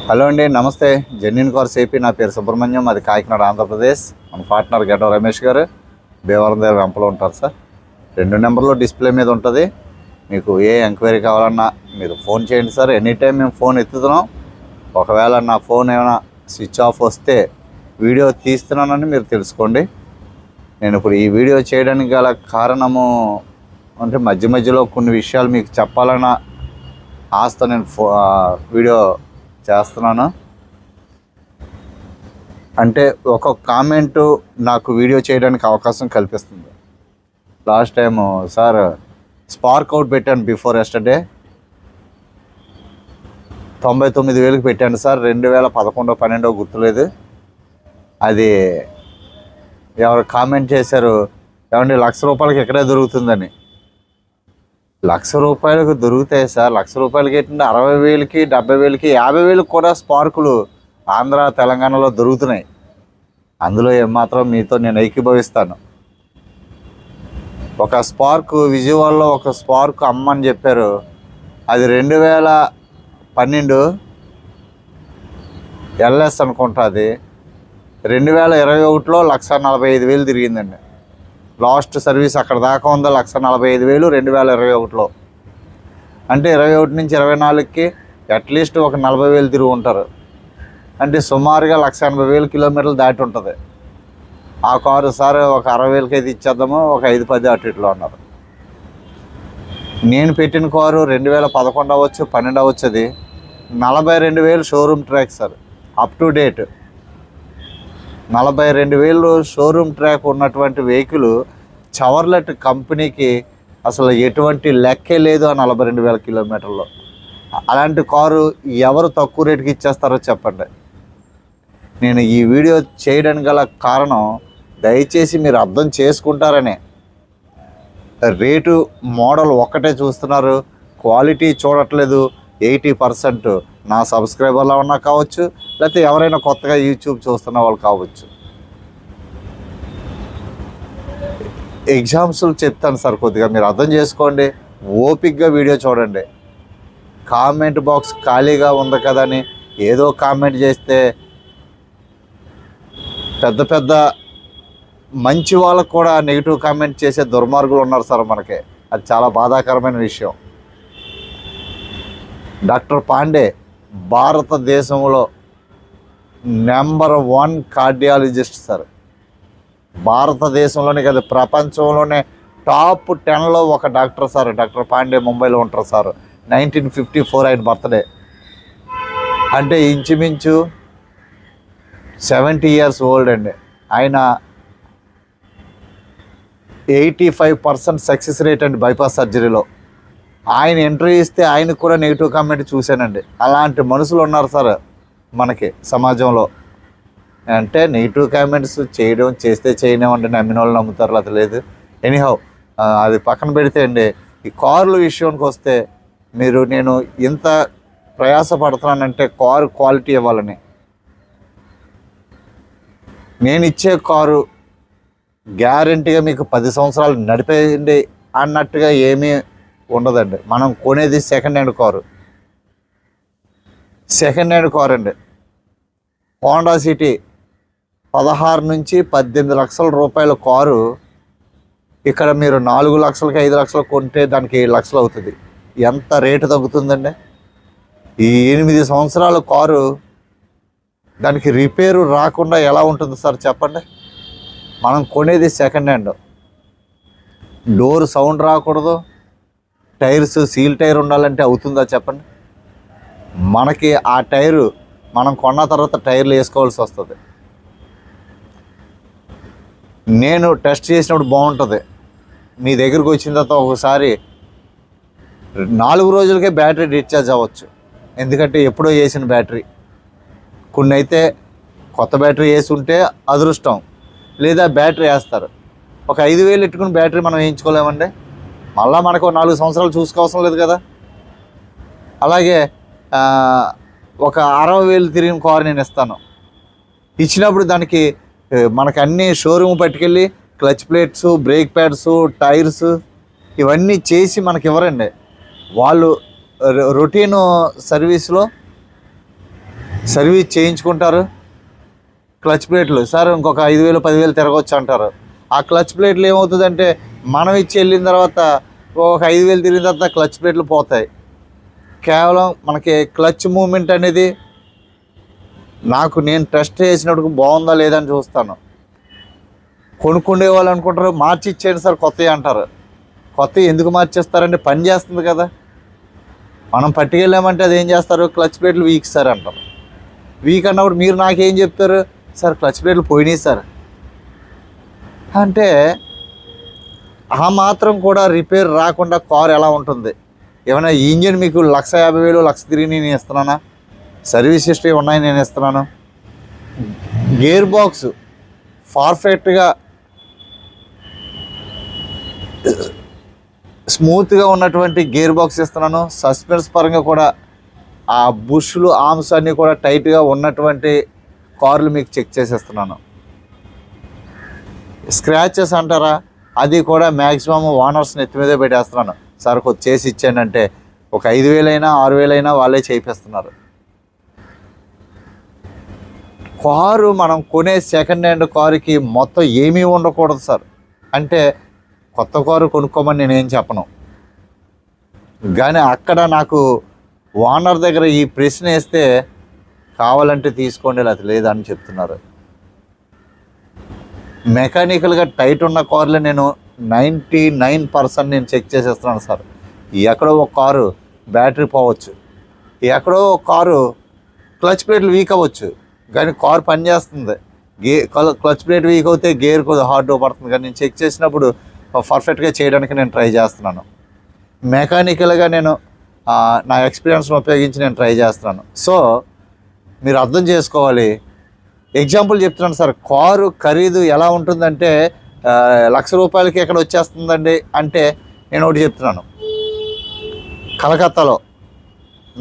Hello అండి, నమస్తే. Genuine cars AP. నా పేరు సుబ్రహ్మణ్యం, అది కాకినాడ, ఆంధ్రప్రదేశ్. మన పార్ట్నర్ గడ్డ రమేష్ గారు భీమవరం దగ్గర వెంపలో ఉంటారు సార్. 2 నెంబర్లు డిస్ప్లే మీద ఉంటుంది. మీకు ఏ ఎంక్వైరీ కావాలన్నా మీరు ఫోన్ చేయండి సార్. ఎనీ టైం మేము ఫోన్ ఎత్తుతున్నాం. ఒకవేళ నా ఫోన్ ఏమైనా స్విచ్ ఆఫ్ వస్తే వీడియో తీస్తున్నానని మీరు తెలుసుకోండి. నేను ఇప్పుడు ఈ వీడియో చేయడానికి గల కారణము అంటే మధ్య మధ్యలో కొన్ని విషయాలు మీకు చెప్పాలన్న ఆశతో నేను వీడియో చేస్తున్నాను. అంటే ఒక్కొక్క కామెంటు నాకు వీడియో చేయడానికి అవకాశం కల్పిస్తుంది. Last time sir spark out పెట్టాను బిఫోర్ ఎస్టర్డే, 99,000కి పెట్టాను సార్. 2011-12 గుర్తులేదు. అది ఎవరు కామెంట్ చేశారు, ఏమండి ₹1,00,000 ఎక్కడే దొరుకుతుందని. ₹1,00,000 దొరుకుతాయి సార్. ₹1,00,000 ఏంటంటే 60,000కి, 70,000కి, 50,000కి కూడా స్పార్కులు ఆంధ్ర తెలంగాణలో దొరుకుతున్నాయి. అందులో ఏమాత్రం మీతో నేను ఏకీభవిస్తాను. ఒక స్పార్క్ విజయవాడలో ఒక స్పార్క్ అమ్మని చెప్పారు. అది 2012 ఎల్ఎస్ అనుకుంటుంది. 2021లో 1,45,000 తిరిగిందండి. లాస్ట్ సర్వీస్ అక్కడ దాకా ఉందా 1,45,000 2021లో. అంటే 21 నుంచి 24కి అట్లీస్ట్ ఒక 40,000 తిరిగి ఉంటారు. అంటే సుమారుగా 1,80,000 కిలోమీటర్లు దాటి ఉంటుంది ఆ కారు. సార్ ఒక 60,000కి అయితే ఇచ్చేద్దాము, ఒక 5-10 అటు ఇట్లో అన్నారు. నేను పెట్టిన కారు 2011 అవ్వచ్చు, 12 అవ్వచ్చు. అది 42,000 showroom track sir, up to date. 42,000 showroom track ఉన్నటువంటి వెహికల్ చవర్లెట్ కంపెనీకి అసలు ఎటువంటి లెక్కే లేదు ఆ 42,000 కిలోమీటర్లో. అలాంటి కారు ఎవరు తక్కువ రేటుకి ఇచ్చేస్తారో చెప్పండి. నేను ఈ వీడియో చేయడానికి గల కారణం దయచేసి మీరు అర్థం చేసుకుంటారనే. రేటు మోడల్ ఒక్కటే చూస్తున్నారు, క్వాలిటీ చూడట్లేదు. 80% నా సబ్స్క్రైబర్లో ఉన్నా కావచ్చు, లేకపోతే ఎవరైనా కొత్తగా యూట్యూబ్ చూస్తున్న వాళ్ళు కావచ్చు. ఎగ్జాంపుల్ చెప్తాను సార్, కొద్దిగా మీరు అర్థం చేసుకోండి. ఓపిక్గా వీడియో చూడండి. కామెంట్ బాక్స్ ఖాళీగా ఉంది కదా అని ఏదో కామెంట్ చేస్తే పెద్ద పెద్ద మంచి వాళ్ళకు కూడా నెగిటివ్ కామెంట్ చేసే దుర్మార్గులు ఉన్నారు సార్ మనకి. అది చాలా బాధాకరమైన విషయం. డాక్టర్ పాండే భారతదేశంలో నెంబర్ 1 కార్డియాలజిస్ట్ సార్. భారతదేశంలోనే కాదు, ప్రపంచంలోనే టాప్ 10లో ఒక డాక్టర్ సార్. డాక్టర్ పాండే ముంబైలో ఉంటారు సార్. 1954 ఆయన బర్త్డే. అంటే ఇంచుమించు 70 years ఓల్డ్ అండి. ఆయన 85% సక్సెస్ రేట్ అండి బైపాస్ సర్జరీలో. ఆయన ఇంటర్వ్యూ ఇస్తే ఆయనకు కూడా నెగిటివ్ కామెంట్ చూశానండి. అలాంటి మనుషులు ఉన్నారు సార్ మనకి సమాజంలో. అంటే నెగిటివ్ కామెంట్స్ చేస్తే చేయనివ్వండి, నమ్మిన వాళ్ళు నమ్ముతారు, అది లేదు. ఎనీహౌ అది పక్కన పెడితే అండి, ఈ కార్ల విషయానికి వస్తే నేను ఇంత ప్రయాసపడుతున్నానంటే కారు క్వాలిటీ ఇవ్వాలని. నేను ఇచ్చే కారు గ్యారంటీగా మీకు 10 సంవత్సరాలు నడిపేయండి అన్నట్టుగా ఏమీ ఉండదండి. మనం కొనేది సెకండ్ హ్యాండ్ కారు అండి. హోండా సిటీ 16 నుంచి 18 లక్షల రూపాయల కారు ఇక్కడ మీరు 4 లక్షలకి 5 లక్షలు కొంటే దానికి 7 లక్షలు అవుతుంది. ఎంత రేటు తగ్గుతుందండి? ఈ 8 సంవత్సరాల కారు దానికి రిపేరు రాకుండా ఎలా ఉంటుంది సార్ చెప్పండి? మనం కొనేది సెకండ్ హ్యాండ్. డోర్ సౌండ్ రాకూడదు, టైర్స్ సీల్ టైర్ ఉండాలంటే అవుతుందా చెప్పండి? మనకి ఆ టైరు మనం కొన్న తర్వాత టైర్లు వేసుకోవాల్సి వస్తుంది. నేను టెస్ట్ చేసినప్పుడు బాగుంటుంది. మీ దగ్గరికి వచ్చిన తర్వాత ఒకసారి 4 రోజులకే బ్యాటరీ డిశ్చార్జ్ అవ్వచ్చు. ఎందుకంటే ఎప్పుడో వేసిన బ్యాటరీ. కొన్ని అయితే కొత్త బ్యాటరీ వేసి ఉంటే అదృష్టం, లేదా బ్యాటరీ వేస్తారు. ఒక 5,000 పెట్టుకుని బ్యాటరీ మనం వేయించుకోలేమండి. మళ్ళీ మనకు 4 సంవత్సరాలు చూసుకోవసరం లేదు కదా. అలాగే ఒక 60,000 తిరిగిన కారు నేను ఇస్తాను. ఇచ్చినప్పుడు దానికి మనకు అన్నీ షోరూమ్ పట్టుకెళ్ళి clutch plates, brake pads, tyres ఇవన్నీ చేసి మనకి ఇవ్వరండి. వాళ్ళు రొటీన్ సర్వీస్లో సర్వీస్ చేయించుకుంటారు. క్లచ్ ప్లేట్లు సార్ ఇంకొక 5,000 10,000 తిరగవచ్చు అంటారు. ఆ క్లచ్ ప్లేట్లు ఏమవుతుందంటే మనం ఇచ్చి వెళ్ళిన తర్వాత ఒక 5,000 తిరిగిన తర్వాత క్లచ్ ప్లేట్లు పోతాయి. కేవలం మనకి క్లచ్ మూమెంట్ అనేది నేను టెస్ట్ చేసినప్పుడు బాగుందా లేదా అని చూస్తాను. కొనుక్కుండే వాళ్ళు అనుకుంటారు మార్చి ఇచ్చేయండి సార్ కొత్తవి అంటారు. కొత్తవి ఎందుకు మార్చేస్తారంటే పని చేస్తుంది కదా. మనం పట్టుకెళ్ళామంటే అది ఏం చేస్తారు, క్లచ్ ప్లేట్లు వీక్ సార్ అంటారు. వీక్ అన్నప్పుడు మీరు నాకేం చెప్తారు, సార్ క్లచ్ ప్లేట్లు పోయినాయి సార్ అంటే ఆ మాత్రం కూడా రిపేర్ రాకుండా కారు ఎలా ఉంటుంది? ఏమైనా ఇంజిన్ మీకు 1,50,000 1,00,000 తిరిగి నేను ఇస్తున్నానా? సర్వీస్ హిస్టరీ ఉన్నాయి నేను ఇస్తున్నాను. గేర్ బాక్స్ పర్ఫెక్ట్గా స్మూత్గా ఉన్నటువంటి గేర్ బాక్స్ ఇస్తున్నాను. సస్పెన్స్ పరంగా కూడా ఆ బుష్లు ఆర్మ్స్ అన్నీ కూడా టైట్గా ఉన్నటువంటి కార్లు మీకు చెక్ చేసేస్తున్నాను. స్క్రాచెస్ అంటారా, అది కూడా మ్యాక్సిమం ఓనర్స్ నెత్తి మీదే పెట్టేస్తున్నాను. సార్ కొద్ది చేసి ఇచ్చాను అంటే ఒక 5,000 అయినా 6,000 అయినా వాళ్ళే చేయిస్తున్నారు. కారు మనం కొనే సెకండ్ హ్యాండ్ కారుకి మొత్తం ఏమీ ఉండకూడదు సార్. అంటే కొత్త కారు కొనుక్కోమని నేనేం చెప్పను, కానీ అక్కడ నాకు ఓనర్ దగ్గర ఈ ప్రశ్న వేస్తే కావాలంటే తీసుకోండి లేకపోతే లేదని చెప్తున్నారు. మెకానికల్గా టైట్ ఉన్న కార్లు నేను 99% నేను చెక్ చేసేస్తున్నాను సార్. ఎక్కడో ఒక కారు బ్యాటరీ పోవచ్చు, ఎక్కడో ఒక కారు క్లచ్ ప్లేట్లు వీక్ అవ్వచ్చు, కానీ కారు పనిచేస్తుంది. క్లచ్ ప్లేట్ వీక్ అవుతే గేర్ కొద్దిగా హార్డ్ పడుతుంది, కానీ నేను చెక్ చేసినప్పుడు పర్ఫెక్ట్గా చేయడానికి నేను ట్రై చేస్తున్నాను. మెకానికల్గా నేను నా ఎక్స్పీరియన్స్ని ఉపయోగించి నేను ట్రై చేస్తున్నాను. సో మీరు అర్థం చేసుకోవాలి. ఎగ్జాంపుల్ చెప్తున్నాను సార్, కారు ఖరీదు ఎలా ఉంటుందంటే 1,00,000 రూపాయలకి ఎక్కడ వచ్చేస్తుందండి అంటే నేను ఒకటి చెప్తున్నాను. కలకత్తాలో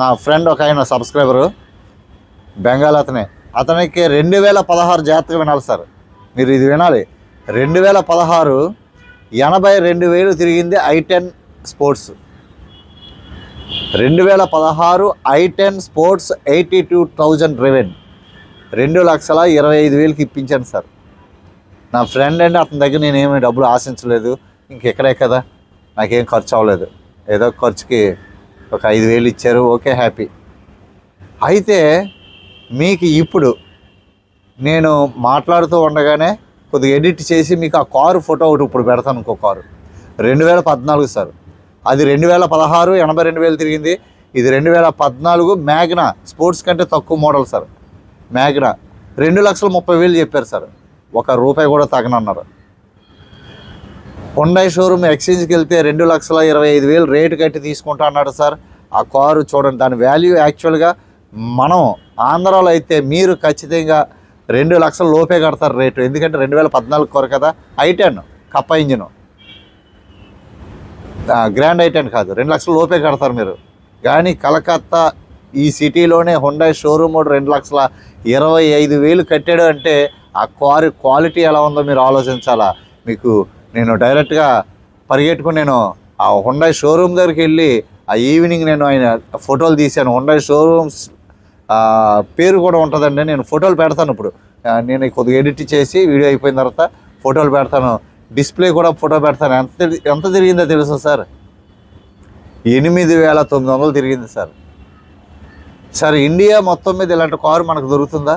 నా ఫ్రెండ్ ఒక ఆయన సబ్స్క్రైబరు, బెంగాల్ అతనికి 2016 జాగ్రత్తగా వినాలి సార్, మీరు ఇది వినాలి. 2016 82,000 తిరిగింది i10 sports. 2016 i10 sports 82,000 driven, 2,25,000కి ఇప్పించాను సార్. నా ఫ్రెండ్ అండి, అతని దగ్గర నేనేమి డబ్బులు ఆశించలేదు. ఇంకెక్కడే కదా, నాకేం ఖర్చు అవ్వలేదు. ఏదో ఖర్చుకి ఒక 5,000 ఇచ్చారు, ఓకే హ్యాపీ. అయితే మీకు ఇప్పుడు నేను మాట్లాడుతూ ఉండగానే కొద్దిగా ఎడిట్ చేసి మీకు ఆ కారు ఫోటో ఒకటి ఇప్పుడు పెడతాను. ఇంకో కారు 2014 సార్, అది 2016 82,000 తిరిగింది. ఇది 2014 మ్యాగ్నా స్పోర్ట్స్ కంటే తక్కువ మోడల్ సార్. మ్యాగ్నా 2,30,000 చెప్పారు సార్, ₹1 కూడా తగనన్నారు. హుండై షోరూమ్ ఎక్స్చేంజ్కి వెళ్తే 2,25,000 రేటు కట్టి తీసుకుంటా అన్నాడు సార్. ఆ కారు చూడండి, దాని వాల్యూ యాక్చువల్గా మనం ఆంధ్రాలో అయితే మీరు ఖచ్చితంగా 2,00,000 లోపే కడతారు రేటు. ఎందుకంటే 2014 కారు కదా, i10 కప్ప ఇంజిన్, గ్రాండ్ i10 కాదు, 2,00,000 లోపే కడతారు మీరు. కానీ కలకత్తా ఈ సిటీలోనే హుండై షోరూమ్ 2,25,000 కట్టాడు అంటే ఆ కారు క్వాలిటీ ఎలా ఉందో మీరు ఆలోచించాలా. మీకు నేను డైరెక్ట్గా పరిగెట్టుకుని నేను ఆ హుండై షోరూమ్ దగ్గరికి వెళ్ళి ఆ ఈవినింగ్ నేను ఆయన ఫోటోలు తీశాను. హుండై షోరూమ్స్ పేరు కూడా ఉంటుందండి, నేను ఫోటోలు పెడతాను. ఇప్పుడు నేను కొద్దిగా ఎడిట్ చేసి వీడియో అయిపోయిన తర్వాత ఫోటోలు పెడతాను, డిస్ప్లే కూడా ఫోటో పెడతాను. ఎంత తిరిగిందో తెలుసా సార్? 8,900 తిరిగింది సార్. సార్ ఇండియా మొత్తం మీద ఇలాంటి కారు మనకు దొరుకుతుందా?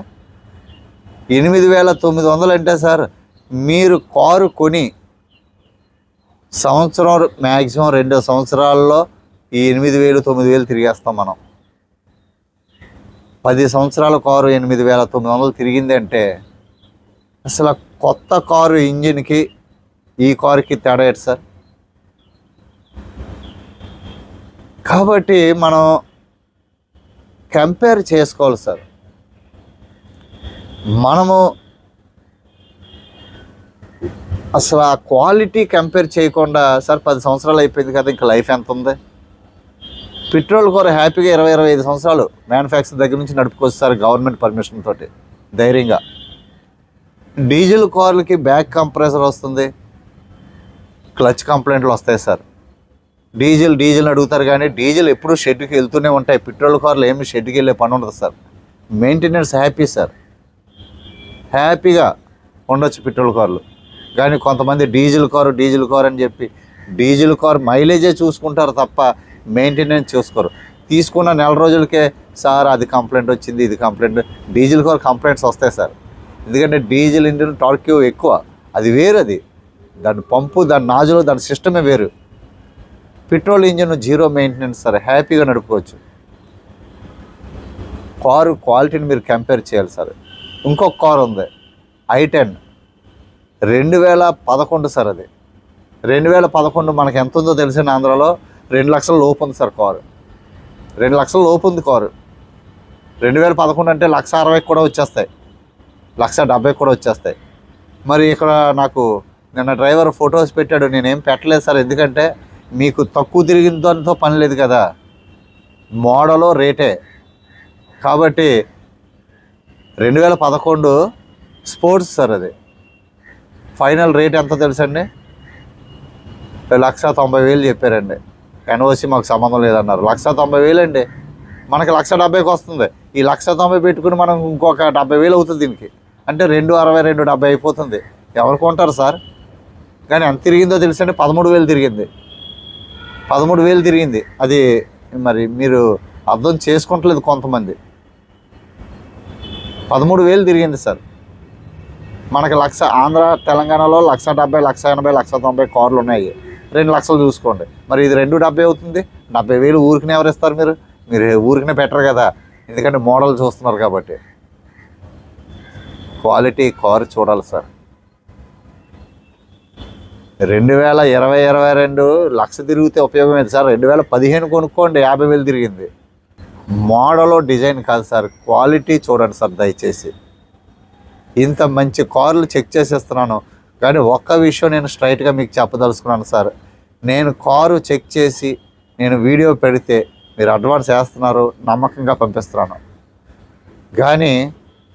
8,900 అంటే సార్, మీరు కారు కొని సంవత్సరం మ్యాక్సిమం 2 సంవత్సరాల్లో ఈ 8,000 9,000 తిరిగేస్తాం మనం. 10 సంవత్సరాల కారు 8,900 తిరిగింది అంటే అసలు కొత్త కారు ఇంజిన్కి ఈ కారుకి తేడా ఏంటి సార్? కాబట్టి మనం కంపేర్ చేసుకోవాలి సార్. మనము అసలు ఆ క్వాలిటీ కంపేర్ చేయకుండా సార్ 10 సంవత్సరాలు అయిపోయింది కదా, ఇంకా లైఫ్ ఎంత ఉంది? పెట్రోల్ కారు హ్యాపీగా 20-25 సంవత్సరాలు మ్యానుఫ్యాక్చర్ దగ్గర నుంచి నడుపుకోవచ్చు సార్, గవర్నమెంట్ పర్మిషన్ తోటి ధైర్యంగా. డీజిల్ కార్లకి బ్యాక్ కంప్రెసర్ వస్తుంది, క్లచ్ కంప్లైంట్లు వస్తాయి సార్. డీజిల్ అడుగుతారు, కానీ డీజిల్ ఎప్పుడూ షెడ్కి వెళ్తూనే ఉంటాయి. పెట్రోల్ కార్లు ఏమి షెడ్కి వెళ్ళే పని ఉండదు సార్. మెయింటెనెన్స్ హ్యాపీ సార్, హ్యాపీగా ఉండొచ్చు పెట్రోల్ కార్లు. కానీ కొంతమంది డీజిల్ కారు అని చెప్పి డీజిల్ కారు మైలేజే చూసుకుంటారు తప్ప మెయింటెనెన్స్ చూసుకోరు. తీసుకున్న నెల రోజులకే సార్ అది కంప్లైంట్ వచ్చింది, ఇది కంప్లైంట్. డీజిల్ కారు కంప్లైంట్స్ వస్తాయి సార్, ఎందుకంటే డీజిల్ ఇంజిన్ టార్క్ ఎక్కువ, అది వేరు. అది దాని పంపు, దాని నాజులు, దాని సిస్టమే వేరు. Petrol engine zero maintenance sir, హ్యాపీగా నడుపుకోవచ్చు. కారు క్వాలిటీని మీరు కంపేర్ చేయాలి సార్. ఇంకొక కారు ఉంది i10, 2011 సార్. అది 2011 మనకి ఎంత ఉందో తెలిసిన ఆంధ్రాలో 2 లక్షల లోపు ఉంది సార్ కారు. 2 లక్షల లోపు ఉంది కారు. 2011 అంటే 1,60,000 కూడా వచ్చేస్తాయి, 1,70,000 కూడా వచ్చేస్తాయి. మరి ఇక్కడ నాకు నిన్న డ్రైవర్ ఫొటోస్ పెట్టాడు, నేనేం పెట్టలేదు సార్, ఎందుకంటే మీకు తక్కువ తిరిగిన దాంతో పని లేదు కదా, మోడలో రేటే. కాబట్టి 2011 స్పోర్ట్స్ సార్. అది ఫైనల్ రేట్ ఎంత తెలుసండి? 1,90,000 చెప్పారండి. ఎన్ఓసి మాకు సంబంధం లేదన్నారు. 1,90,000 అండి. మనకి 1,70,000కి వస్తుంది. ఈ 1,90,000 పెట్టుకుని మనం ఇంకొక 70,000 అవుతుంది దీనికి, అంటే 2,60,000 2,70,000 అయిపోతుంది. ఎవరు కొంటారు సార్? కానీ ఎంత తిరిగిందో తెలుసండి? 13,000 తిరిగింది. 13,000 తిరిగింది. అది మరి మీరు అర్థం చేసుకుంటలేదు కొంతమంది. 13,000 తిరిగింది సార్. మనకి ఆంధ్ర తెలంగాణలో 1,70,000 1,80,000 1,90,000 కార్లు ఉన్నాయి. 2 లక్షలు చూసుకోండి. మరి ఇది 2,70,000 అవుతుంది. 70,000 ఊరికనే ఎవరు ఇస్తారు? మీరు ఊరికనే పెట్టరు కదా, ఎందుకంటే మోడల్ చూస్తున్నారు కాబట్టి. క్వాలిటీ కారు చూడాలి సార్. 2022 లక్ష తిరిగితే ఉపయోగం ఏంటి సార్? 2015 కొనుక్కోండి, 50,000 తిరిగింది. మోడలో డిజైన్ కాదు సార్, క్వాలిటీ చూడండి సార్ దయచేసి. ఇంత మంచి కార్లు చెక్ చేసేస్తున్నాను, కానీ ఒక్క విషయం నేను స్ట్రైట్గా మీకు చెప్పదలుచుకున్నాను సార్. నేను కారు చెక్ చేసి నేను వీడియో పెడితే మీరు అడ్వాన్స్ వేస్తున్నారు, నమ్మకంగా పంపిస్తున్నాను. కానీ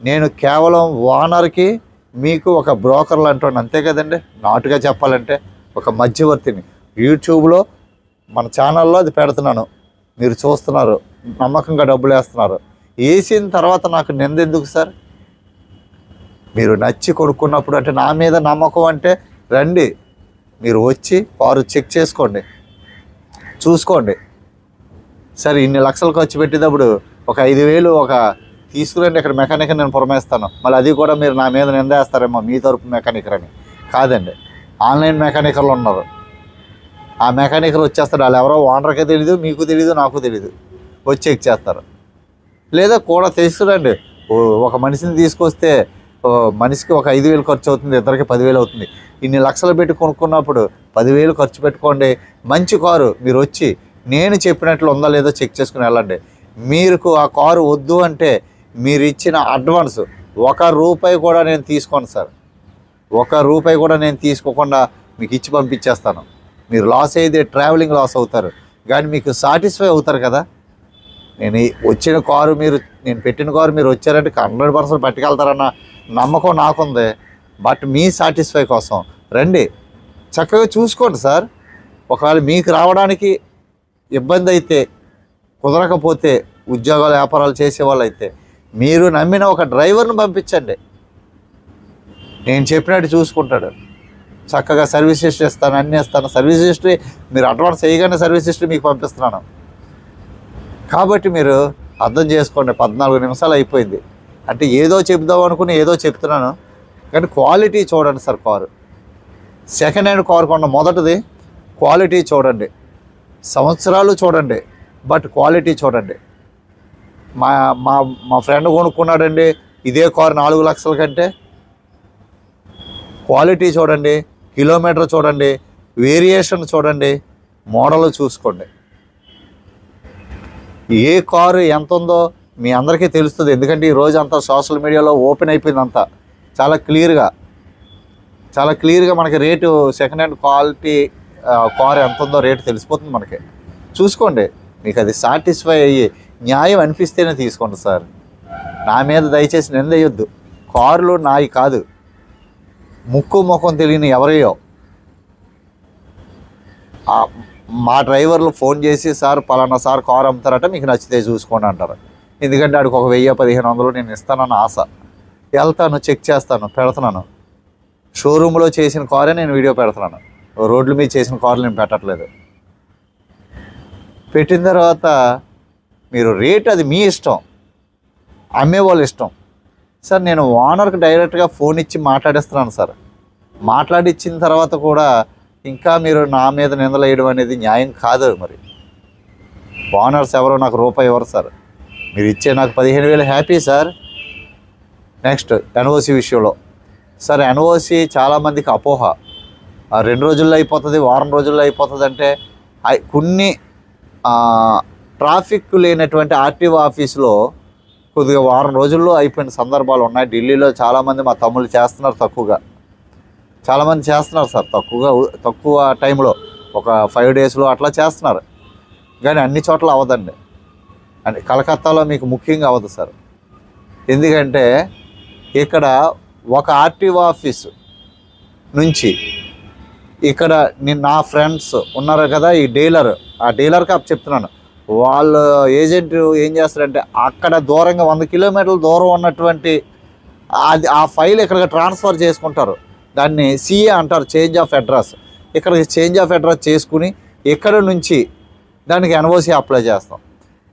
నేను కేవలం ఓనర్కి మీకు ఒక బ్రోకర్లు అంటాను, అంతే కదండి. నాటుగా చెప్పాలంటే ఒక మధ్యవర్తిని. యూట్యూబ్లో మన ఛానల్లో అది పెడుతున్నాను, మీరు చూస్తున్నారు, నమ్మకంగా డబ్బులు వేస్తున్నారు. వేసిన తర్వాత నాకు నింద ఎందుకు సార్? మీరు నచ్చి కొనుక్కున్నప్పుడు, అంటే నా మీద నమ్మకం అంటే రండి, మీరు వచ్చి కారు చెక్ చేసుకోండి, చూసుకోండి. సరే ఇన్ని లక్షలు ఖర్చు పెట్టేటప్పుడు ఒక 5,000 ఒక తీసుకురండి, ఇక్కడ మెకానిక్ నేను పురమేస్తాను. మళ్ళీ అది కూడా మీరు నా మీద నిందేస్తారేమో మీ తరపు మెకానికర్ అని. కాదండి, ఆన్లైన్ మెకానికర్లు ఉన్నారు. ఆ మెకానికర్లు వచ్చేస్తారు, వాళ్ళు ఎవరో ఓనర్కే తెలీదు, మీకు తెలీదు, నాకు తెలీదు, వచ్చి చెక్ చేస్తారు. లేదా కూడా తీసుకురండి, ఒక మనిషిని తీసుకొస్తే మనిషికి ఒక 5,000 ఖర్చు అవుతుంది, ఇద్దరికి 10,000 అవుతుంది. ఇన్ని లక్షలు పెట్టి కొనుక్కున్నప్పుడు 10,000 ఖర్చు పెట్టుకోండి. మంచి కారు మీరు వచ్చి నేను చెప్పినట్లు ఉందా లేదో చెక్ చేసుకుని వెళ్ళండి. మీకు ఆ కారు వద్దు అంటే మీరు ఇచ్చిన అడ్వాన్స్ ₹1 కూడా నేను తీసుకోను సార్. ₹1 కూడా నేను తీసుకోకుండా మీకు ఇచ్చి పంపించేస్తాను. మీరు లాస్ అయితే ట్రావెలింగ్ లాస్ అవుతారు, కానీ మీకు సాటిస్ఫై అవుతారు కదా. నేను వచ్చిన కారు నేను పెట్టిన కారు మీరు వచ్చారంటే 100% పట్టుకెళ్తారన్న నమ్మకం నాకుంది. బట్ మీ సాటిస్ఫై కోసం రండి, చక్కగా చూసుకోండి సార్. ఒకవేళ మీకు రావడానికి ఇబ్బంది అయితే, కుదరకపోతే, ఉద్యోగాలు వ్యాపారాలు చేసేవాళ్ళు అయితే మీరు నమ్మిన ఒక డ్రైవర్ని పంపించండి, నేను చెప్పినట్టు చూసుకుంటాడు. చక్కగా సర్వీస్ హిస్టరీ ఇస్తాను, అన్నీ ఇస్తాను. సర్వీస్ హిస్టరీ మీరు అడ్వాన్స్ వేయగానే సర్వీస్ హిస్టరీ మీకు పంపిస్తున్నాను. కాబట్టి మీరు అర్థం చేసుకోండి. 14 నిమిషాలు అయిపోయింది, అంటే ఏదో చెప్దాం అనుకుని ఏదో చెప్తున్నాను, కానీ క్వాలిటీ చూడండి sir. Car second hand car కొన్న మొదటిది క్వాలిటీ చూడండి, సంవత్సరాలు చూడండి, బట్ క్వాలిటీ చూడండి. మా ఫ్రెండ్ కొనుక్కున్నాడండి ఇదే కారు 4 లక్షల కంటే. క్వాలిటీ చూడండి, కిలోమీటర్ చూడండి, వేరియేషన్ చూడండి, మోడల్ చూసుకోండి. ఏ కారు ఎంత ఉందో మీ అందరికీ తెలుస్తుంది, ఎందుకంటే ఈరోజు అంతా సోషల్ మీడియాలో ఓపెన్ అయిపోయింది. అంతా చాలా క్లియర్గా మనకి rate second hand quality car ఎంత ఉందో రేటు తెలిసిపోతుంది మనకి. చూసుకోండి, మీకు అది సాటిస్ఫై అయ్యి న్యాయం అనిపిస్తేనే తీసుకోండి సార్. నా మీద దయచేసి నిందేయొద్దు. కారులు నాయి కాదు, ముక్కు ముఖం తెలియని ఎవరయ్యో మా డ్రైవర్లు ఫోన్ చేసి సార్ పలానా సార్ కారు అమ్ముతారట, మీకు నచ్చితే చూసుకోండి అంటారు. ఎందుకంటే ఆడికి ఒక 1000-1500 నేను ఇస్తానన్న ఆశ. వెళ్తాను, చెక్ చేస్తాను, పెడుతున్నాను. షోరూంలో చేసిన కారే నేను వీడియో పెడుతున్నాను, రోడ్ల మీద చేసిన కార్లు నేను పెట్టట్లేదు. పెట్టిన తర్వాత మీరు రేట్ అది మీ ఇష్టం, అమ్మేవాళ్ళు ఇష్టం. సార్ నేను ఓనర్కి డైరెక్ట్గా ఫోన్ ఇచ్చి మాట్లాడిస్తున్నాను సార్. మాట్లాడిచ్చిన తర్వాత కూడా ఇంకా మీరు నా మీద నిందలు వేయడం అనేది న్యాయం కాదు. మరి ఓనర్స్ ఎవరో నాకు రూపాయి ఇవ్వరు సార్. మీరు ఇచ్చే నాకు 15,000 హ్యాపీ సార్. నెక్స్ట్ ఎన్ఓసి విషయంలో సార్, ఎన్ఓసి చాలామందికి అపోహ, 2 రోజుల్లో అయిపోతుంది, వారం రోజుల్లో అయిపోతుంది అంటే కొన్ని ట్రాఫిక్ లేనటువంటి ఆర్టీఓ ఆఫీసులో కొద్దిగా వారం రోజుల్లో అయిపోయిన సందర్భాలు ఉన్నాయి. ఢిల్లీలో చాలామంది మా తమ్ముళ్ళు చేస్తున్నారు, చాలామంది చేస్తున్నారు సార్, తక్కువ టైంలో, ఒక 5 డేస్లో అట్లా చేస్తున్నారు. కానీ అన్ని చోట్ల అవ్వదండి. అంటే కలకత్తాలో మీకు ముఖ్యంగా అవ్వదు సార్. ఎందుకంటే ఇక్కడ ఒక ఆర్టీఓ ఆఫీసు నుంచి ఇక్కడ నా ఫ్రెండ్స్ ఉన్నారు కదా, ఈ డీలర్, ఆ డీలర్కి అప్పు చెప్తున్నాను, వాళ్ళ ఏజెంట్ ఏం చేస్తారంటే అక్కడ దూరంగా 100 కిలోమీటర్ల దూరం ఉన్నటువంటి ఆ ఫైల్ ఇక్కడికి ట్రాన్స్ఫర్ చేసుకుంటారు. దాన్ని సిఏ అంటారు, చేంజ్ ఆఫ్ అడ్రస్. ఇక్కడికి చేంజ్ ఆఫ్ అడ్రస్ చేసుకుని ఇక్కడ నుంచి దానికి ఎన్ఓసి అప్లై చేస్తాం.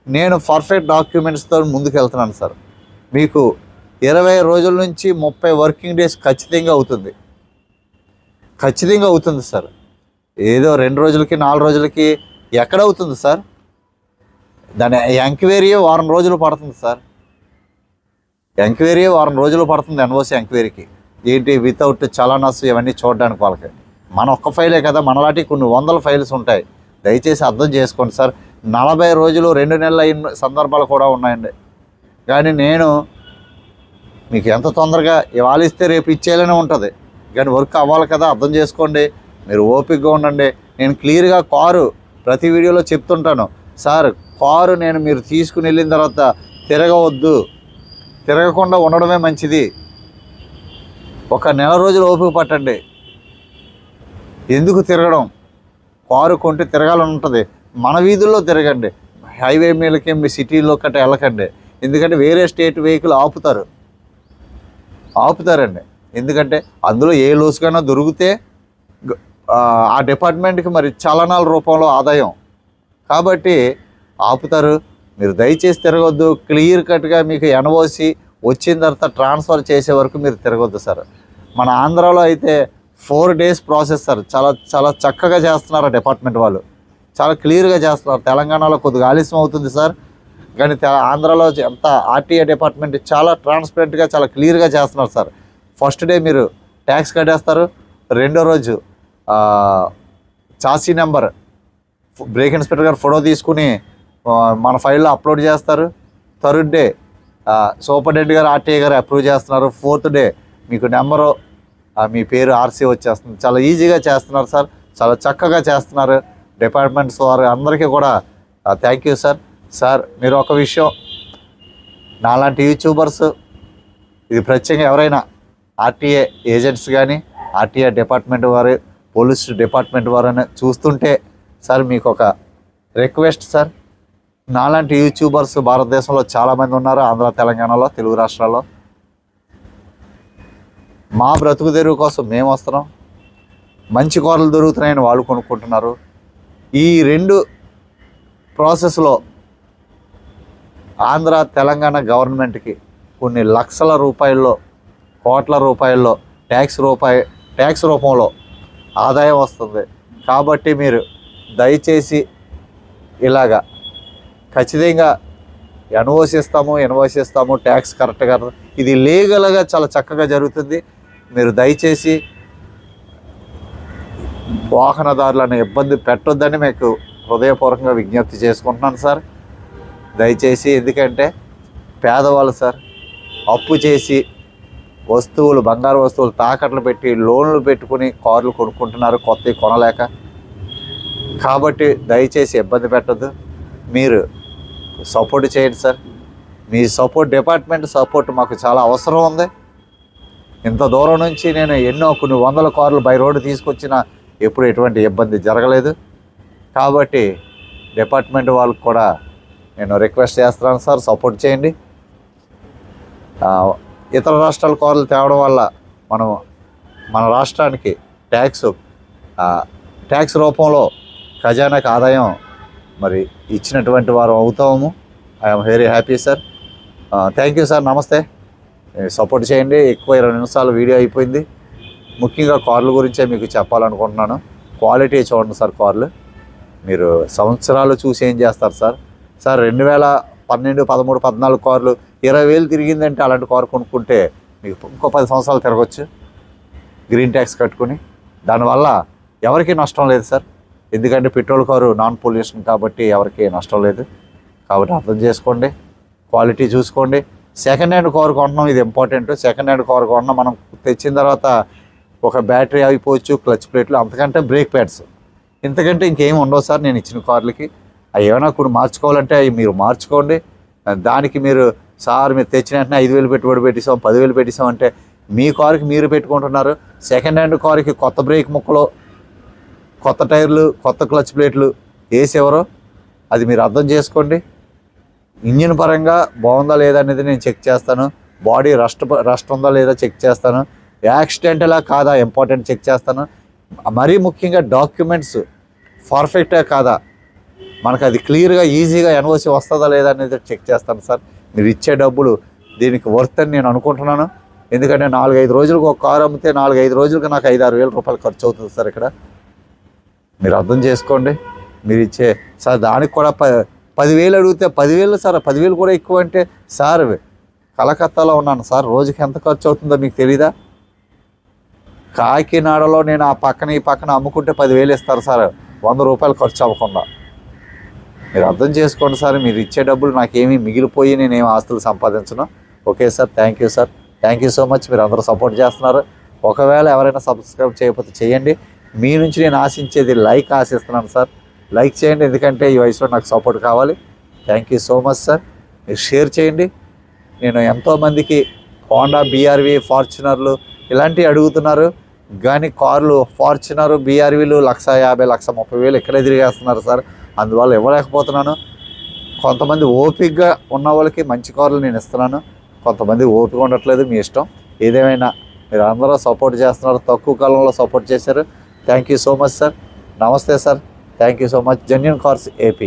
నేను పర్ఫెక్ట్ డాక్యుమెంట్స్తో ముందుకు వెళ్తున్నాను సార్. మీకు 20 రోజుల నుంచి 30 వర్కింగ్ డేస్ ఖచ్చితంగా అవుతుంది సార్. ఏదో 2 రోజులకి 4 రోజులకి ఎక్కడ అవుతుంది సార్? దాని ఎంక్వైరీ వారం రోజులు పడుతుంది సార్. వారం రోజులు పడుతుంది ఎన్ఓసి ఎంక్వైరీకి. ఏంటి, వితౌట్ చలానాస్ ఇవన్నీ చూడడానికి వాళ్ళకి. మన ఒక్క ఫైలే కదా, మనలాంటి కొన్ని 100 ఫైల్స్ ఉంటాయి. దయచేసి అర్థం చేసుకోండి సార్. 40 రోజులు 2 నెలలు అయిన సందర్భాలు కూడా ఉన్నాయండి. కానీ నేను మీకు ఎంత తొందరగా ఇవాళ ఇస్తే రేపు ఇచ్చేయాలనే ఉంటుంది. కానీ వర్క్ అవ్వాలి కదా, అర్థం చేసుకోండి. మీరు ఓపికగా ఉండండి. నేను క్లియర్గా కారు ప్రతి వీడియోలో చెప్తుంటాను సార్. కారు మీరు తీసుకుని వెళ్ళిన తర్వాత తిరగకుండా ఉండడమే మంచిది. ఒక నెల రోజులు ఓపిక పట్టండి. ఎందుకు తిరగడం? కారు కొంటే తిరగాలని ఉంటుంది. మన వీధుల్లో తిరగండి, హైవే మీదకి మీ సిటీలో కట్ట వెళ్ళకండి. ఎందుకంటే వేరే స్టేట్ వెహికల్ ఆపుతారండి. ఎందుకంటే అందులో ఏ లోసుకైనా దొరికితే ఆ డిపార్ట్మెంట్కి మరి చలనాల రూపంలో ఆదాయం కాబట్టి ఆపుతారు. మీరు దయచేసి తిరగొద్దు. క్లియర్ కట్గా మీకు ఎన్ఓసి వచ్చిన తర్వాత ట్రాన్స్ఫర్ చేసే వరకు మీరు తిరగొద్దు సార్. మన ఆంధ్రాలో అయితే 4 డేస్ ప్రాసెస్ సార్. చాలా చక్కగా చేస్తున్నారు డిపార్ట్మెంట్ వాళ్ళు, చాలా క్లియర్గా చేస్తున్నారు. తెలంగాణలో కొద్దిగా ఆలస్యం అవుతుంది సార్, కానీ ఆంధ్రాలో ఎంత ఆర్టీఏ డిపార్ట్మెంట్ చాలా ట్రాన్స్పరెంట్గా చాలా క్లియర్గా చేస్తున్నారు సార్. ఫస్ట్ డే మీరు ట్యాక్స్ కట్టేస్తారు, రెండో రోజు చాసీ నెంబర్ బ్రేక్ ఇన్స్పెక్టర్ గారు ఫోటో తీసుకుని మన ఫైల్లో అప్లోడ్ చేస్తారు. థర్డ్ డే సూపరింటెండెంట్ గారు ఆర్టీఏ గారు అప్రూవ్ చేస్తున్నారు. ఫోర్త్ డే మీకు నెంబరు మీ పేరు ఆర్సీ వచ్చేస్తుంది. చాలా ఈజీగా చేస్తున్నారు సార్, చాలా చక్కగా చేస్తున్నారు డిపార్ట్మెంట్స్ వారు. అందరికీ కూడా థ్యాంక్ యూ సార్. సార్ మీరు ఒక విషయం, నాలాంటి యూట్యూబర్స్, ఇది ప్రత్యేకంగా ఎవరైనా ఆర్టీఏ ఏజెంట్స్ కానీ ఆర్టీఏ డిపార్ట్మెంట్ వారు, పోలీస్ డిపార్ట్మెంట్ వారు చూస్తుంటే సార్ మీకు ఒక రిక్వెస్ట్ సార్. నాలాంటి యూట్యూబర్స్ భారతదేశంలో చాలామంది ఉన్నారు, ఆంధ్ర, తెలంగాణలో, తెలుగు రాష్ట్రాల్లో. మా బ్రతుకు తెరువు కోసం మేము వస్తున్నాం. మంచి కూరలు దొరుకుతున్నాయని వాళ్ళు కొనుక్కుంటున్నారు. ఈ 2 ప్రాసెస్లో ఆంధ్ర, తెలంగాణ గవర్నమెంట్కి కొన్ని లక్షల రూపాయల్లో, కోట్ల రూపాయల్లో ట్యాక్స్ రూపంలో ఆదాయం వస్తుంది. కాబట్టి మీరు దయచేసి ఇలాగా ఖచ్చితంగా ఎన్ఓసి ఇస్తాము, ట్యాక్స్ కరెక్ట్గా, ఇది లీగల్గా చాలా చక్కగా జరుగుతుంది. మీరు దయచేసి వాహనదారులను ఇబ్బంది పెట్టొద్దని మీకు హృదయపూర్వకంగా విజ్ఞప్తి చేసుకుంటున్నాను సార్. దయచేసి, ఎందుకంటే పేదవాళ్ళు సార్ అప్పు చేసి బంగారు వస్తువులు తాకట్లు పెట్టి లోన్లు పెట్టుకుని కార్లు కొనుక్కుంటున్నారు, కొత్తవి కొనలేక. కాబట్టి దయచేసి ఇబ్బంది పెట్టద్దు, మీరు సపోర్ట్ చేయండి సార్. మీ సపోర్ట్, డిపార్ట్మెంట్ సపోర్ట్ మాకు చాలా అవసరం ఉంది. ఇంత దూరం నుంచి నేను కొన్ని 100 కార్లు బై రోడ్డు తీసుకొచ్చినా ఎప్పుడు ఎటువంటి ఇబ్బంది జరగలేదు. కాబట్టి డిపార్ట్మెంట్ వాళ్ళకు కూడా నేను రిక్వెస్ట్ చేస్తున్నాను సార్, సపోర్ట్ చేయండి. ఇతర రాష్ట్రాల కార్లు తేవడం వల్ల మనం మన రాష్ట్రానికి ట్యాక్స్ రూపంలో ఖజానాకి ఆదాయం మరి ఇచ్చినటువంటి వారు అవుతాము. I'm very happy sir. Thank you sir. నమస్తే. సపోర్ట్ చేయండి. ఎక్కువ 20 నిమిషాలు వీడియో అయిపోయింది. ముఖ్యంగా కార్ల గురించే మీకు చెప్పాలనుకుంటున్నాను. క్వాలిటీ చూడండి సార్. కార్లు మీరు సంవత్సరాలు చూసి ఏం చేస్తారు సార్? 2012, 13, 14 కార్లు 20,000 తిరిగిందంటే అలాంటి కారు కొనుక్కుంటే మీకు ఇంకో 10 సంవత్సరాలు తిరగచ్చు గ్రీన్ ట్యాక్స్ కట్టుకుని. దానివల్ల ఎవరికీ నష్టం లేదు సార్. ఎందుకంటే పెట్రోల్ కారు నాన్ పొల్యూషన్ కాబట్టి ఎవరికీ నష్టం లేదు. కాబట్టి అర్థం చేసుకోండి, క్వాలిటీ చూసుకోండి. సెకండ్ హ్యాండ్ కారు కొనడం ఇది ఇంపార్టెంట్. సెకండ్ హ్యాండ్ కారు కొనడం మనం తెచ్చిన తర్వాత ఒక బ్యాటరీ అయిపోవచ్చు, క్లచ్ ప్లేట్లు, అంతకంటే బ్రేక్ ప్యాడ్స్, ఇంతకంటే ఇంకేం ఉండవు సార్. నేను ఇచ్చిన కార్లకి అవి ఏమైనా కొన్ని మార్చుకోవాలంటే అవి మీరు మార్చుకోండి. దానికి మీరు తెచ్చిన వెంటనే 5,000 పెట్టుబడి పెట్టేసాం, 10,000 పెట్టేసాం అంటే మీ కారుకి మీరు పెట్టుకుంటున్నారు. సెకండ్ హ్యాండ్ కారుకి కొత్త బ్రేక్ ముక్కలు, కొత్త టైర్లు, కొత్త క్లచ్ ప్లేట్లు వేసేవరో అది మీరు అర్థం చేసుకోండి. ఇంజిన్ పరంగా బాగుందా లేదా అనేది నేను చెక్ చేస్తాను. బాడీ రస్ట్ ఉందా లేదా చెక్ చేస్తాను. యాక్సిడెంటలా కాదా ఇంపార్టెంట్ చెక్ చేస్తాను. మరీ ముఖ్యంగా డాక్యుమెంట్స్ పర్ఫెక్టా కాదా, మనకు అది క్లియర్గా ఈజీగా ఎన్ఓసి వస్తుందా లేదా అనేది చెక్ చేస్తాను సార్. మీరు ఇచ్చే డబ్బులు దీనికి వర్త్ అని నేను అనుకుంటున్నాను. ఎందుకంటే 4-5 రోజులకు ఒక కారు అమ్మితే 4-5 రోజులకు నాకు 5-6 వేల రూపాయలు ఖర్చు అవుతుంది సార్. ఇక్కడ మీరు అర్థం చేసుకోండి. మీరు ఇచ్చే సార్ దానికి కూడా 10,000 అడిగితే 10,000 సార్, 10,000 కూడా ఎక్కువ అంటే సార్ కలకత్తాలో ఉన్నాను సార్, రోజుకి ఎంత ఖర్చు అవుతుందో మీకు తెలీదా? కాకినాడలో నేను ఆ పక్కన ఈ పక్కన అమ్ముకుంటే 10,000 ఇస్తారు సార్, 100 రూపాయలు ఖర్చు అవ్వకుండా. మీరు అర్థం చేసుకోండి సార్. మీరు ఇచ్చే డబ్బులు నాకేమీ మిగిలిపోయి నేనేమి ఆస్తులు సంపాదించను. Okay sir. Thank you sir. Thank you so much. మీరు అందరూ సపోర్ట్ చేస్తున్నారు. ఒకవేళ ఎవరైనా సబ్స్క్రైబ్ చేయకపోతే చేయండి. మీ నుంచి నేను ఆశించేది లైక్ ఆశిస్తున్నాను సార్. లైక్ చేయండి, ఎందుకంటే ఈ వయసులో నాకు సపోర్ట్ కావాలి. Thank you so much sir. మీరు షేర్ చేయండి. నేను ఎంతోమందికి హోండా BRV, ఫార్చునర్లు ఇలాంటివి అడుగుతున్నారు, కానీ కార్లు ఫార్చునర్ BRVలు 1,50,000, 1,30,000 ఇక్కడే తిరిగేస్తున్నారు సార్. అందువల్ల ఇవ్వలేకపోతున్నాను. కొంతమంది ఓపికగా ఉన్న వాళ్ళకి మంచి కార్లు నేను ఇస్తున్నాను, కొంతమంది ఓపిక ఉండట్లేదు. మీ ఇష్టం. ఏదేమైనా మీరు అందరూ సపోర్ట్ చేస్తున్నారు, తక్కువ కాలంలో సపోర్ట్ చేశారు. Thank you so much sir. నమస్తే sir. Thank you so much. Genuine cars AP.